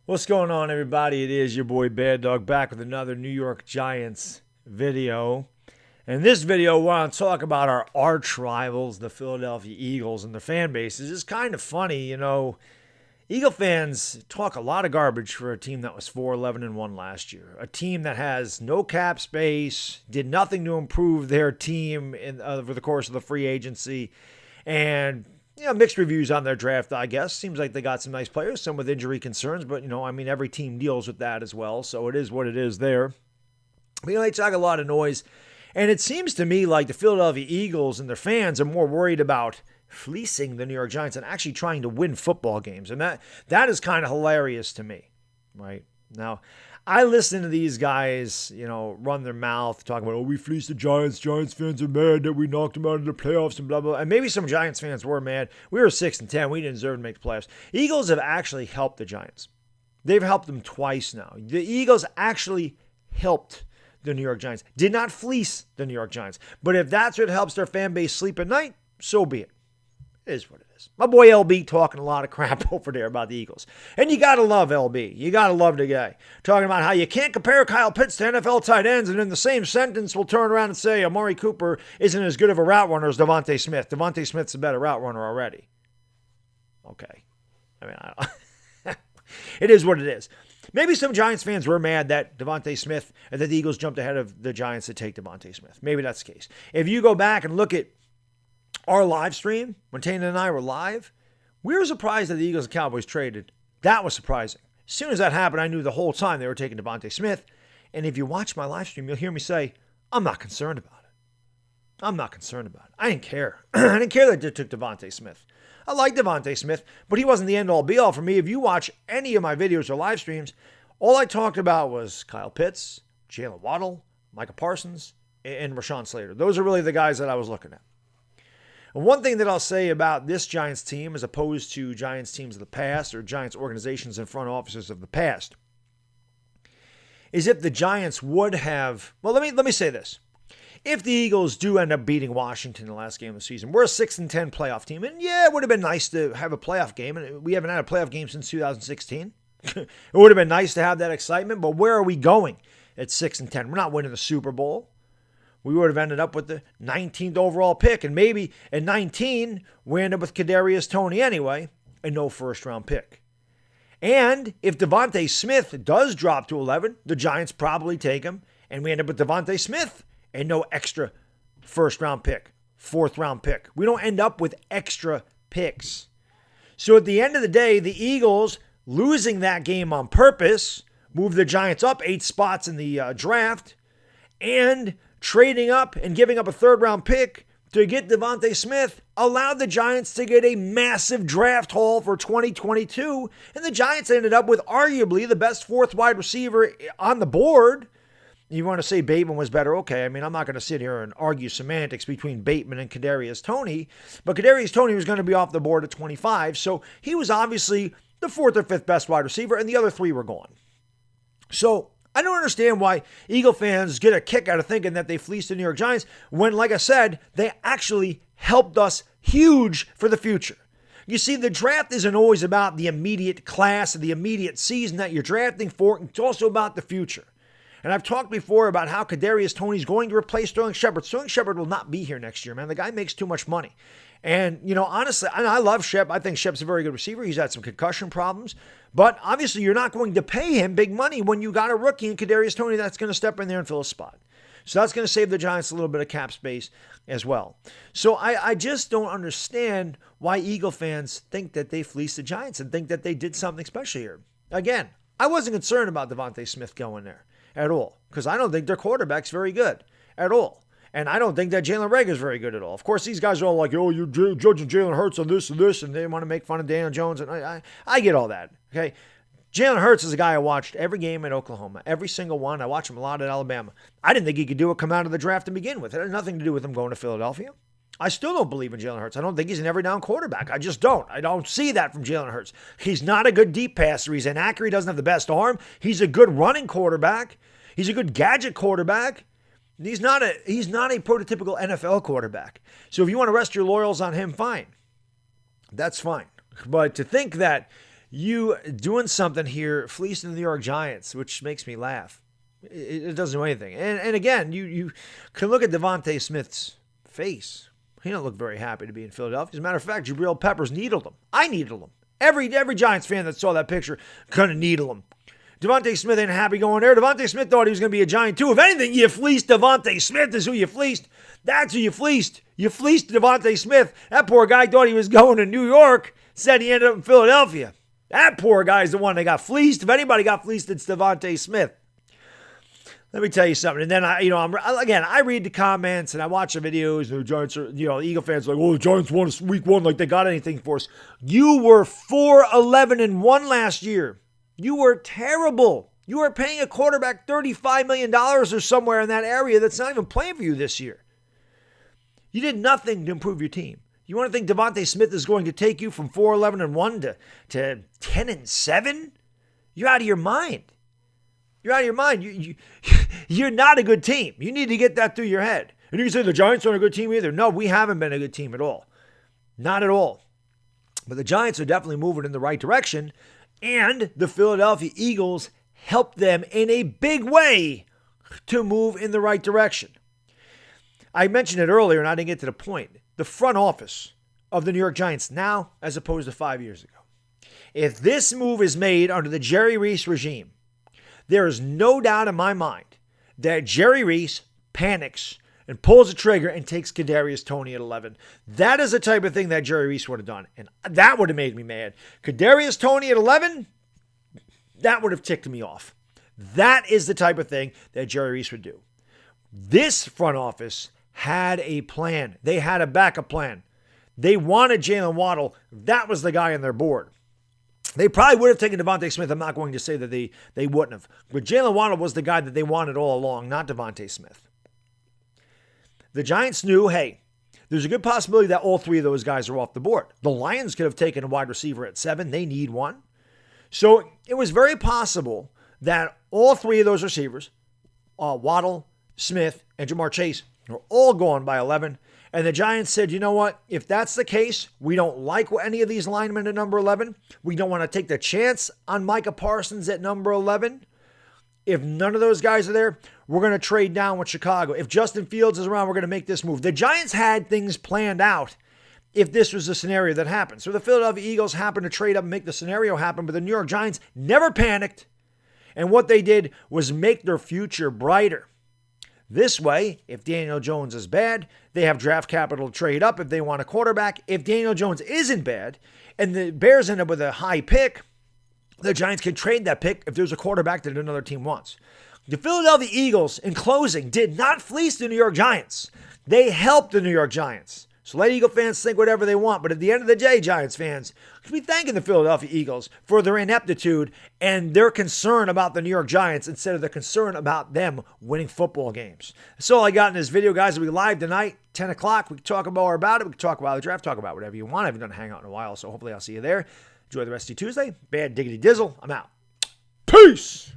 What's going on, everybody? It is your boy Baddog back with another New York Giants video. In this video, I want to talk about our arch rivals, the Philadelphia Eagles, and their fan bases. It's kind of funny, Eagle fans talk a lot of garbage for a team that was 4-11-1 last year. A team that has no cap space, did nothing to improve their team over the course of the free agency, and mixed reviews on their draft, I guess. Seems like they got some nice players, some with injury concerns, but, every team deals with that as well, so it is what it is there. But, they talk a lot of noise, and it seems to me like the Philadelphia Eagles and their fans are more worried about fleecing the New York Giants and actually trying to win football games, and that is kind of hilarious to me, right? Now, I listen to these guys, run their mouth, talking about, we fleeced the Giants. Giants fans are mad that we knocked them out of the playoffs and blah, blah. And maybe some Giants fans were mad. We were 6-10. We didn't deserve to make the playoffs. Eagles have actually helped the Giants. They've helped them twice now. The Eagles actually helped the New York Giants. Did not fleece the New York Giants. But if that's what helps their fan base sleep at night, so be it. It is what it is. My boy LB talking a lot of crap over there about the Eagles. And you got to love LB. You got to love the guy. Talking about how you can't compare Kyle Pitts to NFL tight ends, and in the same sentence will turn around and say Amari Cooper isn't as good of a route runner as Devontae Smith. Devontae Smith's a better route runner already. Okay. It is what it is. Maybe some Giants fans were mad that Devontae Smith and that the Eagles jumped ahead of the Giants to take Devontae Smith. Maybe that's the case. If you go back and look at our live stream, when Tana and I were live, we were surprised that the Eagles and Cowboys traded. That was surprising. As soon as that happened, I knew the whole time they were taking Devontae Smith. And if you watch my live stream, you'll hear me say, I'm not concerned about it. I'm not concerned about it. I didn't care. I didn't care that they took Devontae Smith. I like Devontae Smith, but he wasn't the end-all, be-all for me. If you watch any of my videos or live streams, all I talked about was Kyle Pitts, Jalen Waddle, Micah Parsons, and Rashawn Slater. Those are really the guys that I was looking at. And one thing that I'll say about this Giants team as opposed to Giants teams of the past or Giants organizations and front offices of the past is if the Giants would have, well, let me say this. If the Eagles do end up beating Washington in the last game of the season, we're a 6-10 playoff team. And yeah, it would have been nice to have a playoff game. And we haven't had a playoff game since 2016. It would have been nice to have that excitement. But where are we going at 6-10? We're not winning the Super Bowl. We would have ended up with the 19th overall pick. And maybe at 19, we end up with Kadarius Toney anyway, and no first-round pick. And if Devontae Smith does drop to 11, the Giants probably take him, and we end up with Devontae Smith and no extra first-round pick, fourth-round pick. We don't end up with extra picks. So at the end of the day, the Eagles losing that game on purpose moved the Giants up 8 spots in the draft, and trading up and giving up a third-round pick to get Devontae Smith allowed the Giants to get a massive draft haul for 2022, and the Giants ended up with arguably the best fourth wide receiver on the board. You want to say Bateman was better? Okay, I'm not going to sit here and argue semantics between Bateman and Kadarius Toney, but Kadarius Toney was going to be off the board at 25, so he was obviously the fourth or fifth best wide receiver, and the other 3 were gone. So I don't understand why Eagle fans get a kick out of thinking that they fleeced the New York Giants when, like I said, they actually helped us huge for the future. You see, the draft isn't always about the immediate class or the immediate season that you're drafting for. It's also about the future. And I've talked before about how Kadarius Toney is going to replace Sterling Shepard. Sterling Shepard will not be here next year, man. The guy makes too much money. And, honestly, I love Shep. I think Shep's a very good receiver. He's had some concussion problems. But obviously, you're not going to pay him big money when you got a rookie in Kadarius Toney that's going to step in there and fill a spot. So that's going to save the Giants a little bit of cap space as well. So I just don't understand why Eagle fans think that they fleeced the Giants and think that they did something special here. Again, I wasn't concerned about Devontae Smith going there at all because I don't think their quarterback's very good at all. And I don't think that Jalen Reagor is very good at all. Of course, these guys are all like, you're judging Jalen Hurts on this and this, and they want to make fun of Daniel Jones. And I get all that, okay? Jalen Hurts is a guy I watched every game at Oklahoma, every single one. I watched him a lot at Alabama. I didn't think he could do it come out of the draft to begin with. It had nothing to do with him going to Philadelphia. I still don't believe in Jalen Hurts. I don't think he's an every down quarterback. I just don't. I don't see that from Jalen Hurts. He's not a good deep passer. He's inaccurate. He doesn't have the best arm. He's a good running quarterback. He's a good gadget quarterback. He's not a prototypical NFL quarterback. So if you want to rest your laurels on him, fine. That's fine. But to think that you doing something here, fleecing the New York Giants, which makes me laugh. It doesn't do anything. And again, you can look at Devontae Smith's face. He don't look very happy to be in Philadelphia. As a matter of fact, Jabril Peppers needled him. I needled him. Every Giants fan that saw that picture couldn't needle him. Devontae Smith ain't happy going there. Devontae Smith thought he was going to be a Giant too. If anything, you fleeced Devontae Smith is who you fleeced. That's who you fleeced. You fleeced Devontae Smith. That poor guy thought he was going to New York. Said he ended up in Philadelphia. That poor guy's the one that got fleeced. If anybody got fleeced, it's Devontae Smith. Let me tell you something. And then I read the comments and I watch the videos. And the Giants are, Eagle fans are like, "Oh, the Giants won week 1 like they got anything for us." You were 4-11-1 last year. You were terrible. You were paying a quarterback $35 million or somewhere in that area that's not even playing for you this year. You did nothing to improve your team. You want to think Devontae Smith is going to take you from 4-11-1 to 10-7? You're out of your mind. You're out of your mind. You're not a good team. You need to get that through your head. And you can say the Giants aren't a good team either. No, we haven't been a good team at all. Not at all. But the Giants are definitely moving in the right direction. And the Philadelphia Eagles helped them in a big way to move in the right direction. I mentioned it earlier and I didn't get to the point. The front office of the New York Giants now as opposed to 5 years ago. If this move is made under the Jerry Reese regime, there is no doubt in my mind that Jerry Reese panics and pulls the trigger and takes Kadarius Toney at 11. That is the type of thing that Jerry Reese would have done. And that would have made me mad. Kadarius Toney at 11, that would have ticked me off. That is the type of thing that Jerry Reese would do. This front office had a plan. They had a backup plan. They wanted Jalen Waddle. That was the guy on their board. They probably would have taken Devontae Smith. I'm not going to say that they wouldn't have. But Jalen Waddle was the guy that they wanted all along, not Devontae Smith. The Giants knew, hey, there's a good possibility that all 3 of those guys are off the board. The Lions could have taken a wide receiver at 7. They need one. So it was very possible that all 3 of those receivers, Waddle, Smith, and Jamar Chase, are all gone by 11. And the Giants said, you know what? If that's the case, we don't like any of these linemen at number 11. We don't want to take the chance on Micah Parsons at number 11. If none of those guys are there, we're going to trade down with Chicago. If Justin Fields is around, we're going to make this move. The Giants had things planned out if this was the scenario that happened. So the Philadelphia Eagles happened to trade up and make the scenario happen, but the New York Giants never panicked. And what they did was make their future brighter. This way, if Daniel Jones is bad, they have draft capital to trade up if they want a quarterback. If Daniel Jones isn't bad and the Bears end up with a high pick, the Giants can trade that pick if there's a quarterback that another team wants. The Philadelphia Eagles, in closing, did not fleece the New York Giants. They helped the New York Giants. So let Eagle fans think whatever they want. But at the end of the day, Giants fans should be thanking the Philadelphia Eagles for their ineptitude and their concern about the New York Giants instead of the concern about them winning football games. That's all I got in this video, guys. We'll be live tonight, 10 o'clock. We can talk more about it. We can talk about the draft, talk about whatever you want. I haven't done a hangout in a while, so hopefully I'll see you there. Enjoy the rest of your Tuesday. Bad diggity dizzle. I'm out. Peace!